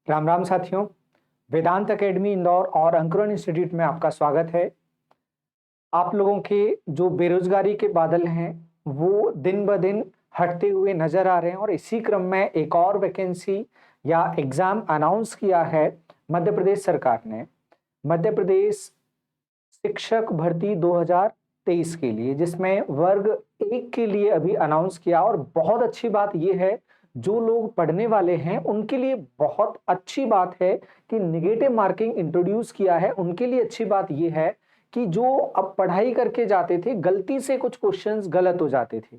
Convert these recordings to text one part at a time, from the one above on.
राम राम साथियों। वेदांत एकेडमी इंदौर और अंकुरण इंस्टीट्यूट में आपका स्वागत है। आप लोगों के जो बेरोजगारी के बादल हैं वो दिन ब दिन हटते हुए नजर आ रहे हैं और इसी क्रम में एक और वैकेंसी या एग्जाम अनाउंस किया है मध्य प्रदेश सरकार ने। मध्य प्रदेश शिक्षक भर्ती 2023 के लिए, जिसमें वर्ग 1 के लिए अभी अनाउंस किया। और बहुत अच्छी बात यह है, जो लोग पढ़ने वाले हैं उनके लिए बहुत अच्छी बात है कि निगेटिव मार्किंग इंट्रोड्यूस किया है। उनके लिए अच्छी बात यह है कि जो अब पढ़ाई करके जाते थे, गलती से कुछ क्वेश्चंस गलत हो जाते थे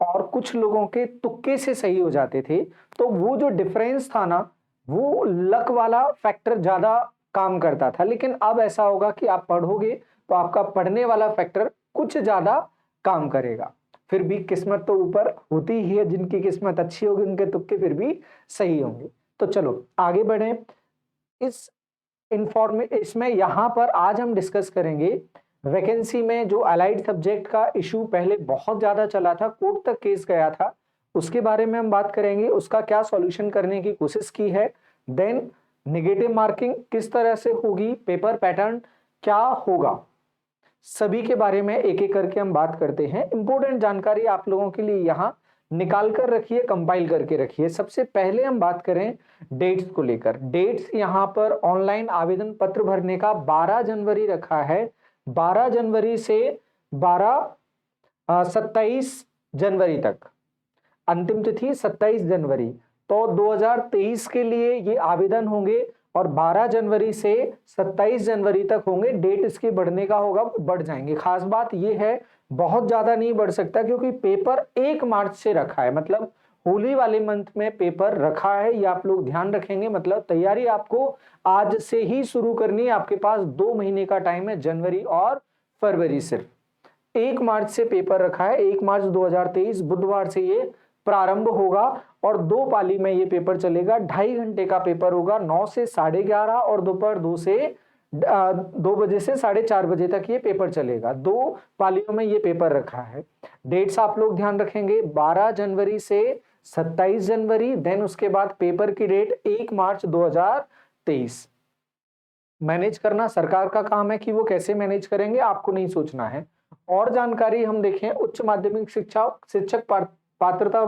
और कुछ लोगों के तुक्के से सही हो जाते थे, तो वो जो डिफरेंस था ना, वो लक वाला फैक्टर ज्यादा काम करता था। लेकिन अब ऐसा होगा कि आप पढ़ोगे तो आपका पढ़ने वाला फैक्टर कुछ ज्यादा काम करेगा। फिर भी किस्मत तो ऊपर होती ही है, जिनकी किस्मत अच्छी होगी उनके तुक्के फिर भी सही होंगे। तो चलो आगे बढ़े। इसमें यहां पर आज हम डिस्कस करेंगे वैकेंसी में जो अलाइड सब्जेक्ट का इशू पहले बहुत ज्यादा चला था, कोर्ट तक केस गया था, उसके बारे में हम बात करेंगे। उसका क्या सॉल्यूशन करने की कोशिश की है। देन नेगेटिव मार्किंग किस तरह से होगी, पेपर पैटर्न क्या होगा, सभी के बारे में एक एक करके हम बात करते हैं। इंपॉर्टेंट जानकारी आप लोगों के लिए यहां निकाल कर रखिए, कंपाइल करके रखिए। सबसे पहले हम बात करें डेट्स को लेकर। डेट्स यहां पर ऑनलाइन आवेदन पत्र भरने का 12 जनवरी रखा है। 12 जनवरी से 27 जनवरी तक अंतिम तिथि 27 जनवरी। तो 2023 के लिए ये आवेदन होंगे और 12 जनवरी से 27 जनवरी तक होंगे। डेट इसके बढ़ने का होगा, बढ़ जाएंगे। खास बात ये है, बहुत ज्यादा नहीं बढ़ सकता क्योंकि पेपर 1 मार्च से रखा है, मतलब होली वाले मंथ में पेपर रखा है। ये आप लोग ध्यान रखेंगे। मतलब तैयारी आपको आज से ही शुरू करनी है। आपके पास 2 महीने का टाइम है, जनवरी और फरवरी। सिर्फ 1 मार्च से पेपर रखा है। 1 मार्च 2023 बुधवार से ये प्रारंभ होगा और 2 पाली में ये पेपर चलेगा। 2.5 घंटे का पेपर होगा, 9 से 11:30 और दोपहर 2 बजे से 4:30 बजे तक ये पेपर चलेगा। 2 पालियों में ये पेपर रखा है। डेट्स आप लोग ध्यान रखेंगे, 12 जनवरी से 27 जनवरी। देन उसके बाद पेपर की डेट 1 मार्च 2023। मैनेज करना सरकार का काम है कि वो कैसे मैनेज करेंगे, आपको नहीं सोचना है। और जानकारी हम देखें, उच्च माध्यमिक शिक्षा शिक्षक पात्रता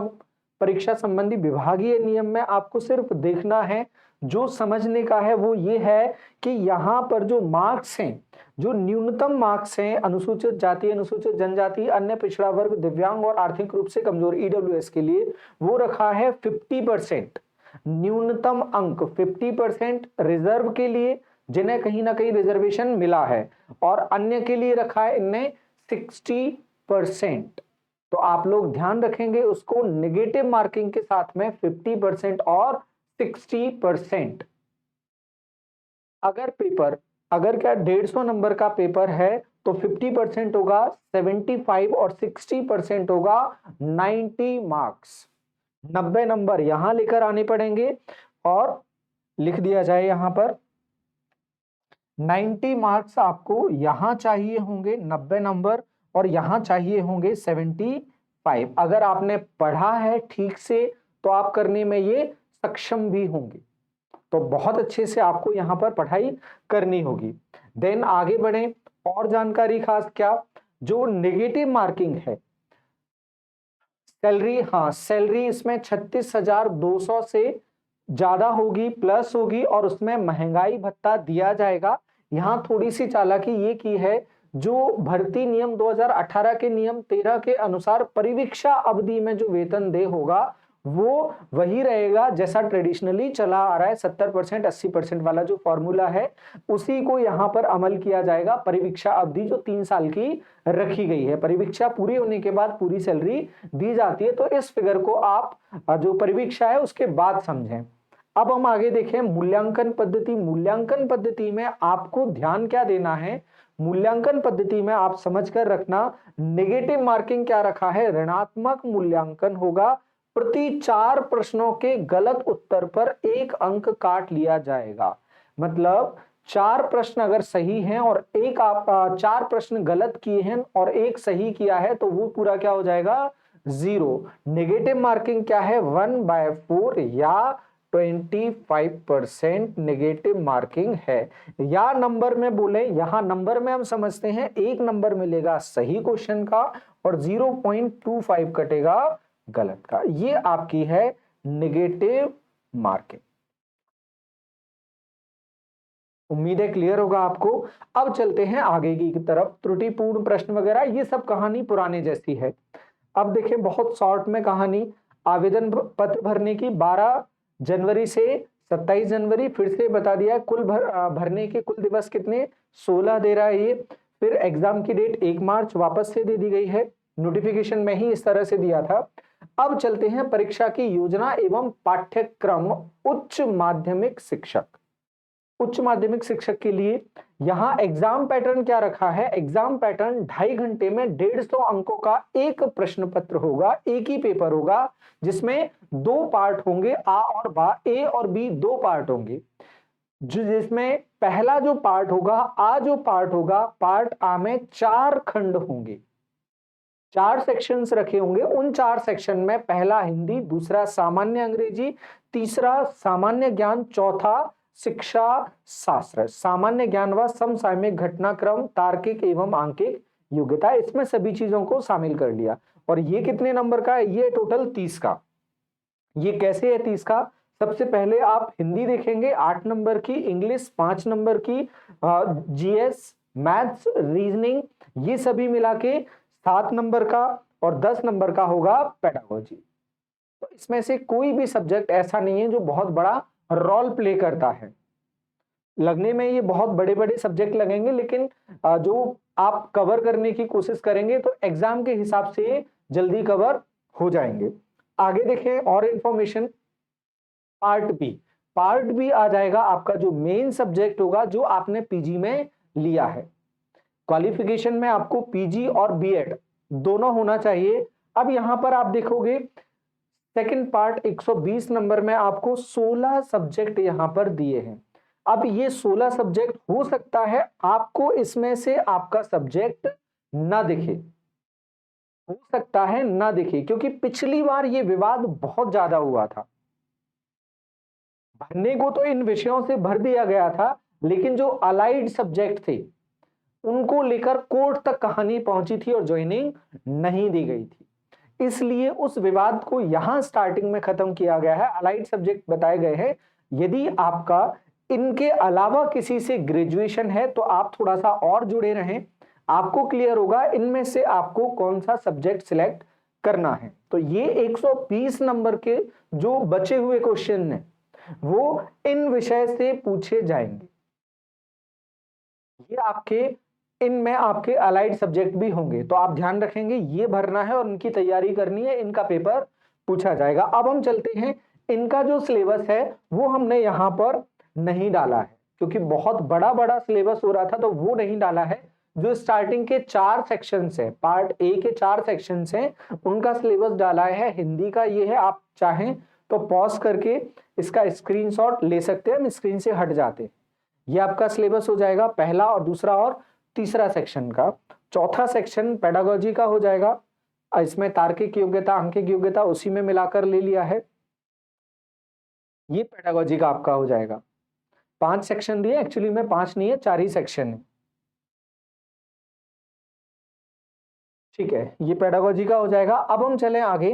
परीक्षा संबंधी विभागीय नियम में आपको सिर्फ देखना है। जो समझने का है वो ये है कि यहाँ पर जो मार्क्स हैं, जो न्यूनतम मार्क्स हैं अनुसूचित जाति, अनुसूचित जनजाति, अन्य पिछड़ा वर्ग, दिव्यांग और आर्थिक रूप से कमजोर ईडब्ल्यूएस के लिए, वो रखा है 50%। न्यूनतम अंक 50% रिजर्व के लिए, जिन्हें कहीं ना कहीं रिजर्वेशन मिला है, और अन्य के लिए रखा है इनने 60%। तो आप लोग ध्यान रखेंगे उसको, नेगेटिव मार्किंग के साथ में 50% और 60%। अगर क्या 150 नंबर का पेपर है तो 50% होगा 75 और 60% होगा 90 मार्क्स। 90 नंबर यहां लेकर आने पड़ेंगे और लिख दिया जाए यहां पर 90 मार्क्स आपको यहां चाहिए होंगे, 90 नंबर, और यहां चाहिए होंगे 75। अगर आपने पढ़ा है ठीक से तो आप करने में ये सक्षम भी होंगे। तो बहुत अच्छे से आपको यहां पर पढ़ाई करनी होगी। देन आगे बढ़े। और जानकारी खास क्या, जो नेगेटिव मार्किंग है, सैलरी, हाँ सैलरी इसमें 36,200 से ज्यादा होगी, प्लस होगी, और उसमें महंगाई भत्ता दिया जाएगा। यहां थोड़ी सी चालाकी ये की है, जो भर्ती नियम 2018 के नियम 13 के अनुसार परिवीक्षा अवधि में जो वेतन दे होगा वो वही रहेगा जैसा ट्रेडिशनली चला आ रहा है। 70% 80% वाला जो फॉर्मूला है उसी को यहां पर अमल किया जाएगा। परिवीक्षा अवधि जो 3 साल की रखी गई है, परिवीक्षा पूरी होने के बाद पूरी सैलरी दी जाती है। तो इस फिगर को आप जो परिवीक्षा है उसके बाद समझें। अब हम आगे देखें मूल्यांकन पद्धति। मूल्यांकन पद्धति में आपको ध्यान क्या देना है, मूल्यांकन पद्धति में आप समझ कर रखना, नेगेटिव मार्किंग क्या रखा है, ऋणात्मक मूल्यांकन होगा। प्रति 4 प्रश्नों के गलत उत्तर पर 1 अंक काट लिया जाएगा। मतलब 4 प्रश्न अगर सही हैं और 4 प्रश्न गलत किए हैं और 1 सही किया है तो वो पूरा क्या हो जाएगा, 0। नेगेटिव मार्किंग क्या है, 1/4 या 25% नेगेटिव मार्किंग है। या नंबर में बोले, यहां नंबर में हम समझते हैं 1 नंबर मिलेगा सही क्वेश्चन का और 0.25 कटेगा गलत का। ये आपकी है नेगेटिव मार्किंग। उम्मीद है क्लियर होगा आपको। अब चलते हैं आगे की तरफ। त्रुटिपूर्ण प्रश्न वगैरह ये सब कहानी पुराने जैसी है। अब देखें बहुत शॉर्ट में कहानी। आवेदन पत्र भरने की 12 जनवरी से 27 जनवरी, फिर से बता दिया कुल भरने के कुल दिवस कितने, 16 दे रहा है ये। फिर एग्जाम की डेट 1 मार्च वापस से दे दी गई है, नोटिफिकेशन में ही इस तरह से दिया था। अब चलते हैं परीक्षा की योजना एवं पाठ्यक्रम। उच्च माध्यमिक शिक्षक, उच्च माध्यमिक शिक्षक के लिए यहां एग्जाम पैटर्न क्या रखा है। एग्जाम पैटर्न 2.5 घंटे में 150 अंकों का एक प्रश्न पत्र होगा, एक ही पेपर होगा जिसमें 2 पार्ट होंगे, आ और बा, ए और बी 2 पार्ट होंगे। जिसमें पहला जो पार्ट होगा, आ जो पार्ट होगा, पार्ट आ में 4 खंड होंगे, 4 सेक्शंस रखे होंगे। उन 4 सेक्शन में पहला हिंदी, दूसरा सामान्य अंग्रेजी, तीसरा सामान्य ज्ञान, चौथा शिक्षा शास्त्र, सामान्य ज्ञान व समसामयिक घटनाक्रम, तार्किक एवं आंकिक योग्यता, इसमें सभी चीजों को शामिल कर लिया। और ये कितने नंबर का है, ये टोटल 30 का। ये कैसे है 30 का, सबसे पहले आप हिंदी देखेंगे 8 नंबर की, इंग्लिश 5 नंबर की, जीएस, मैथ्स, रीजनिंग, ये सभी मिला के 7 नंबर का, और 10 नंबर का होगा पेडागोजी। तो इसमें से कोई भी सब्जेक्ट ऐसा नहीं है जो बहुत बड़ा रोल प्ले करता है। लगने में ये बहुत बड़े बड़े सब्जेक्ट लगेंगे, लेकिन जो आप कवर करने की कोशिश करेंगे तो एग्जाम के हिसाब से जल्दी कवर हो जाएंगे। आगे देखें और information. Part B, part B आ जाएगा आपका जो मेन सब्जेक्ट होगा जो आपने पीजी में लिया है। क्वालिफिकेशन में आपको पीजी और बीएड दोनों होना चाहिए। अब यहां पर आप देखोगे सेकंड पार्ट 120 नंबर में आपको 16 सब्जेक्ट यहां पर दिए हैं। अब ये 16 सब्जेक्ट हो सकता है आपको इसमें से आपका सब्जेक्ट ना दिखे, हो सकता है ना दिखे, क्योंकि पिछली बार ये विवाद बहुत ज्यादा हुआ था। भरने को तो इन विषयों से भर दिया गया था, लेकिन जो अलाइड सब्जेक्ट थे उनको लेकर कोर्ट तक कहानी पहुंची थी और ज्वाइनिंग नहीं दी गई थी। इसलिए उस विवाद को यहां स्टार्टिंग में खत्म किया गया है। अलाइड सब्जेक्ट बताए गए हैं। यदि आपका इनके अलावा किसी से ग्रेजुएशन है तो आप थोड़ा सा और जुड़े रहें, आपको क्लियर होगा इनमें से आपको कौन सा सब्जेक्ट सिलेक्ट करना है। तो ये 120 नंबर के जो बचे हुए क्वेश्चन हैं वो इन विषय से पूछे जाएंगे। ये आपके इनमें आपके अलाइड सब्जेक्ट भी होंगे, तो आप ध्यान रखेंगे ये भरना है और इनकी तैयारी करनी है, इनका पेपर पूछा जाएगा। अब हम चलते हैं, इनका जो सिलेबस है वो हमने यहां पर नहीं डाला है क्योंकि बहुत बड़ा बड़ा सिलेबस हो रहा था, तो वो नहीं डाला है। जो स्टार्टिंग के 4 सेक्शंस है, पार्ट ए के 4 सेक्शंस हैं, उनका सिलेबस डाला है। हिंदी का ये है, आप चाहें तो पॉज करके इसका स्क्रीनशॉट ले सकते हैं, हम स्क्रीन से हट जाते हैं। ये आपका सिलेबस हो जाएगा पहला और दूसरा और तीसरा सेक्शन का। चौथा सेक्शन पेडागोजी का हो जाएगा, इसमें तार्किक योग्यता, आंकिक योग्यता उसी में मिलाकर ले लिया है। ये पेडागोजी का आपका हो जाएगा। 5 सेक्शन दिए, एक्चुअली में 5 नहीं है, 4 ही सेक्शन है। ठीक है, ये पेडागोजी का हो जाएगा। अब हम चलें आगे,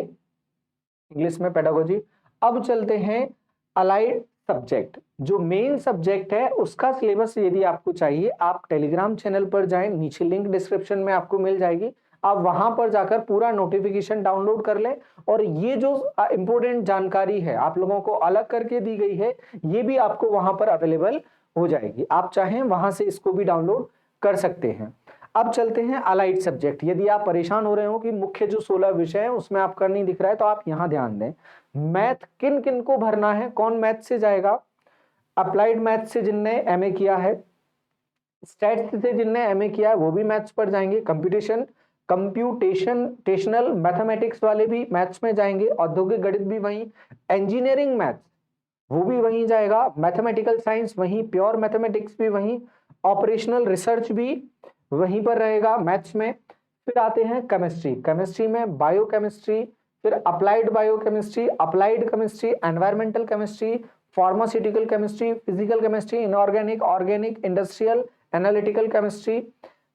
इंग्लिश में पेडागोजी। अब चलते हैं अलाइड सब्जेक्ट, जो मेन सब्जेक्ट है उसका सिलेबस यदि आपको चाहिए आप टेलीग्राम चैनल पर जाएं, नीचे लिंक डिस्क्रिप्शन में आपको मिल जाएगी। आप वहां पर जाकर पूरा नोटिफिकेशन डाउनलोड कर लें, और ये जो इंपॉर्टेंट जानकारी है आप लोगों को अलग करके दी गई है, ये भी आपको वहां पर अवेलेबल हो जाएगी। आप चाहें वहां से इसको भी डाउनलोड कर सकते हैं। अब चलते हैं अलाइड सब्जेक्ट। यदि आप परेशान हो रहे हो कि मुख्य जो 16 विषय है उसमें आपका नहीं दिख रहा है, तो आप यहां ध्यान दें। मैथ किन किन को भरना है, कौन मैथ से जाएगा। अप्लाइड मैथ से जिनने एमए किया है, स्टैट्स से जिनने एमए किया है वो भी मैथ्स पर जाएंगे। कंप्यूटेशनल मैथमेटिक्स वाले भी मैथ्स में जाएंगे। औद्योगिक गणित भी वहीं, इंजीनियरिंग मैथ्स वो भी वहीं जाएगा, मैथमेटिकल साइंस वहीं, प्योर मैथमेटिक्स भी वहीं, ऑपरेशनल रिसर्च भी वहीं पर रहेगा मैथ्स में। फिर आते हैं केमिस्ट्री, केमिस्ट्री में बायोकेमिस्ट्री, फिर applied biochemistry, applied chemistry, environmental chemistry, pharmaceutical chemistry, physical chemistry, inorganic, organic, industrial, analytical chemistry,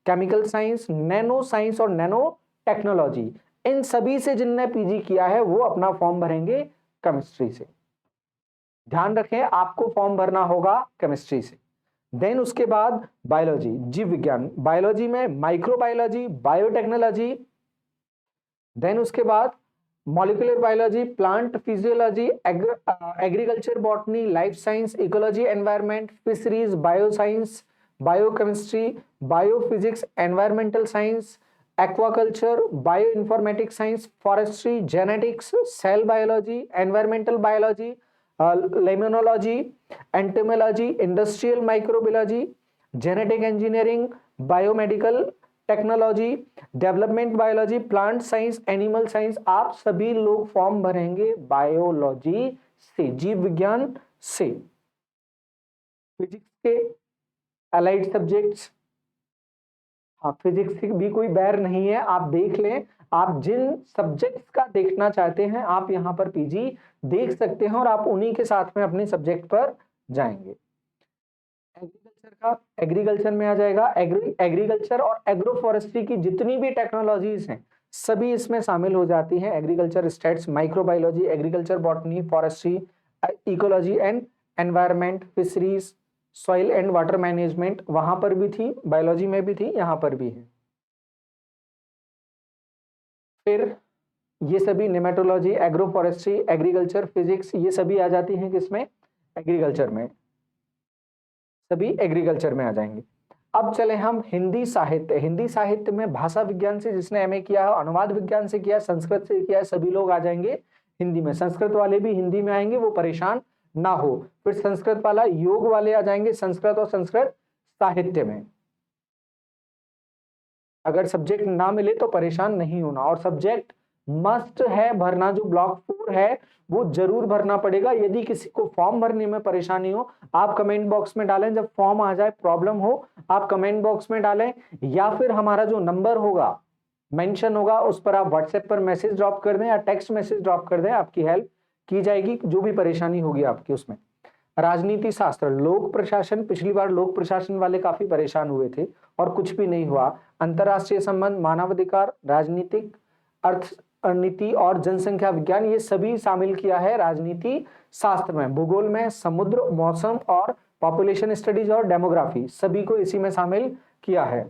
chemical science, nano science और नैनो टेक्नोलॉजी। इन सभी से जिनने पीजी किया है वो अपना फॉर्म भरेंगे केमिस्ट्री से। ध्यान रखें, आपको फॉर्म भरना होगा केमिस्ट्री से। देन उसके बाद बायोलॉजी, जीव विज्ञान, बायोलॉजी में माइक्रोबायोलॉजी, बायोटेक्नोलॉजी, देन उसके बाद molecular biology, plant physiology, agriculture, botany, life science, ecology, environment, fisheries, bioscience, biochemistry, biophysics, environmental science, aquaculture, bioinformatics science, forestry, genetics, cell biology, environmental biology, limnology, entomology, industrial microbiology, genetic engineering, biomedical technology, development biology, plant science, animal science, आप सभी लोग form भरेंगे biology से, जीव विज्ञान से। Physics के allied subjects, हाँ फिजिक्स की भी कोई बैर नहीं है, आप देख लें, आप जिन सब्जेक्ट्स का देखना चाहते हैं आप यहाँ पर पीजी देख सकते हैं और आप उन्हीं के साथ में अपने सब्जेक्ट पर जाएंगे। एग्रीकल्चर का, एग्रीकल्चर में आ जाएगा एग्रीकल्चर और एग्रो फॉरेस्ट्री की जितनी भी टेक्नोलॉजीज हैं सभी इसमें शामिल हो जाती हैं। Agriculture stats, microbiology, agriculture, botany, forestry, ecology and environment, fisheries, soil and water management, वहां पर भी थी, बायोलॉजी में भी थी, यहां पर भी है। फिर ये सभी नेमेटोलॉजी, एग्रो फॉरेस्ट्री, एग्रीकल्चर, फिजिक्स, ये सभी आ जाती हैं किसमें, एग्रीकल्चर में, सभी एग्रीकल्चर में आ जाएंगे। अब चले हम हिंदी साहित्य। हिंदी साहित्य में भाषा विज्ञान से जिसने एमए किया है, अनुवाद विज्ञान से किया है, संस्कृत से किया है, सभी लोग आ जाएंगे हिंदी में। संस्कृत वाले भी हिंदी में आएंगे, वो परेशान ना हो। फिर संस्कृत वाला योग वाले आ जाएंगे संस्कृत और संस्कृत साहित्य में। अगर सब्जेक्ट ना मिले तो परेशान नहीं होना, और सब्जेक्ट मस्ट है भरना, जो ब्लॉक 4 है वो जरूर भरना पड़ेगा। यदि किसी को फॉर्म भरने में परेशानी हो आप कमेंट बॉक्स में डालें, जब फॉर्म आ जाए प्रॉब्लम हो आप कमेंट बॉक्स में डालें, या फिर हमारा जो नंबर होगा मेंशन होगा उस पर आप व्हाट्सएप पर मैसेज ड्रॉप कर दें या टेक्स्ट मैसेज ड्रॉप कर दें, आपकी हेल्प की जाएगी जो भी परेशानी होगी आपकी उसमें। राजनीति शास्त्र, लोक प्रशासन, पिछली बार लोक प्रशासन वाले काफी परेशान हुए थे और कुछ भी नहीं हुआ। अंतरराष्ट्रीय संबंध, मानवाधिकार, राजनीतिक, अर्थनीति और जनसंख्या विज्ञान, ये सभी शामिल किया है राजनीति शास्त्र में। भूगोल में समुद्र, मौसम और पॉपुलेशन स्टडीज और डेमोग्राफी, सभी को इसी में शामिल किया है।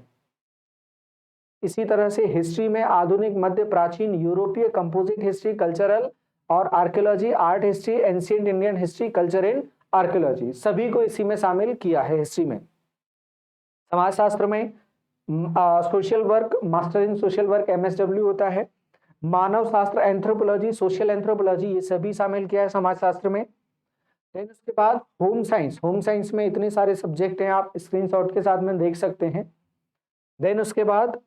इसी तरह से हिस्ट्री में आधुनिक, मध्य, प्राचीन, यूरोपीय, कंपोजिट हिस्ट्री, कल्चरल और archaeology, art history, ancient Indian history, culture in archaeology, सभी को इसी में शामिल किया है हिस्ट्री में। समाजशास्त्र में social work, master in social work MSW होता है। मानव शास्त्र, एंथ्रोपोलॉजी, सोशल एंथ्रोपोलॉजी, ये सभी शामिल किया है समाजशास्त्र में। देन उसके बाद होम साइंस, होम साइंस में इतने सारे सब्जेक्ट हैं, आप स्क्रीनशॉट के साथ में देख सकते हैं। देन उसके बाद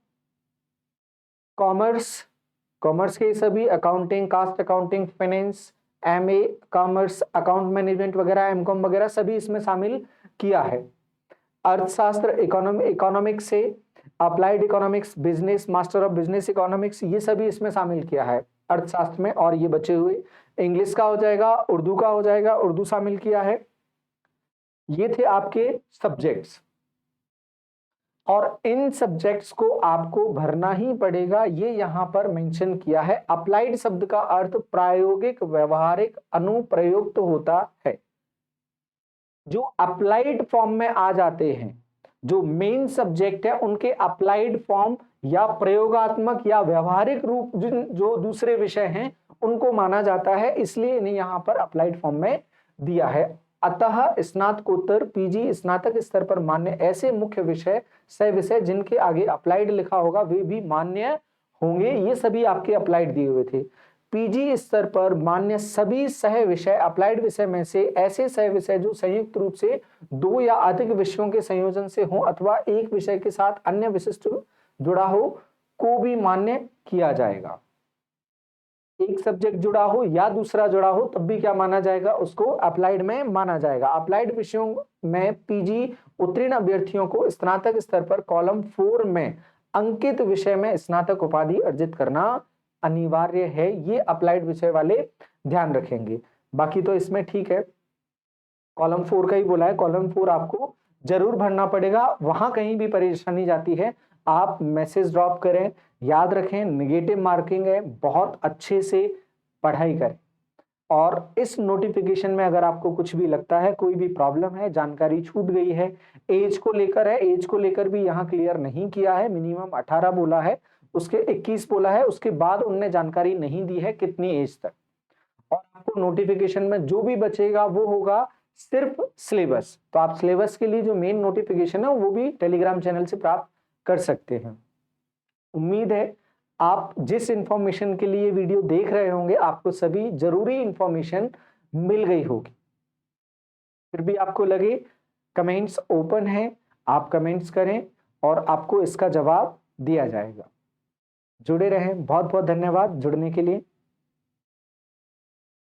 कॉमर्स, कॉमर्स के सभी, accounting, cost accounting, finance, MA commerce, account management वगैरह, एमकॉम वगैरह सभी इसमें शामिल किया है। अर्थशास्त्र, इकोनॉमिक्स से applied economics, business, master of business economics, ये सभी इसमें शामिल किया है अर्थशास्त्र में। और ये बचे हुए इंग्लिश का हो जाएगा, उर्दू का हो जाएगा, उर्दू शामिल किया है। ये थे आपके सब्जेक्ट्स, और इन सब्जेक्ट्स को आपको भरना ही पड़ेगा, ये यहां पर मेंशन किया है। अप्लाइड शब्द का अर्थ प्रायोगिक, व्यवहारिक, अनुप्रयुक्त होता है। जो अप्लाइड फॉर्म में आ जाते हैं, जो मेन सब्जेक्ट है, उनके अप्लाइड फॉर्म या प्रयोगात्मक या व्यवहारिक रूप जो दूसरे विषय हैं उनको माना जाता है, इसलिए इन्हें यहां पर अप्लाइड फॉर्म में दिया है। अतः स्नातकोत्तर, पीजी, स्नातक स्तर पर मान्य ऐसे मुख्य विषय, सह विषय जिनके आगे अप्लाइड लिखा होगा वे भी मान्य होंगे। ये सभी आपके अप्लाइड दिए हुए थे। पीजी स्तर पर मान्य सभी सह विषय अप्लाइड विषय में से ऐसे सह विषय जो संयुक्त रूप से 2 या अधिक विषयों के संयोजन से हो अथवा एक विषय के साथ अन्य विशिष्ट जुड़ा हो को भी मान्य किया जाएगा। एक सब्जेक्ट जुड़ा हो या दूसरा जुड़ा हो तब भी क्या माना जाएगा, उसको अप्लाइड में माना जाएगा। अप्लाइड विषयों में पीजी उत्तीर्ण अभ्यर्थियों को स्नातक स्तर पर कॉलम 4 में अंकित विषय में स्नातक उपाधि अर्जित करना अनिवार्य है, ये अप्लाइड विषय वाले ध्यान रखेंगे। बाकी तो इसमें ठीक है, कॉलम 4 का ही बोला है, कॉलम 4 आपको जरूर भरना पड़ेगा, वहां कहीं भी परेशानी जाती है आप मैसेज ड्रॉप करें, याद रखें नेगेटिव मार्किंग है, बहुत अच्छे से पढ़ाई करें। और इस नोटिफिकेशन में अगर आपको कुछ भी लगता है, कोई भी प्रॉब्लम है, जानकारी छूट गई है, एज को लेकर है, एज को लेकर भी यहाँ क्लियर नहीं किया है, मिनिमम 18 बोला है, उसके 21 बोला है, उसके बाद उनने जानकारी नहीं दी है कितनी एज तक। और आपको नोटिफिकेशन में जो भी बचेगा वो होगा सिर्फ सिलेबस। तो आप सिलेबस के लिए जो मेन नोटिफिकेशन है वो भी टेलीग्राम चैनल से प्राप्त कर सकते हैं। उम्मीद है आप जिस इंफॉर्मेशन के लिए वीडियो देख रहे होंगे आपको सभी जरूरी इंफॉर्मेशन मिल गई होगी। फिर भी आपको लगे, कमेंट्स ओपन है, आप कमेंट्स करें और आपको इसका जवाब दिया जाएगा। जुड़े रहें, बहुत बहुत धन्यवाद जुड़ने के लिए।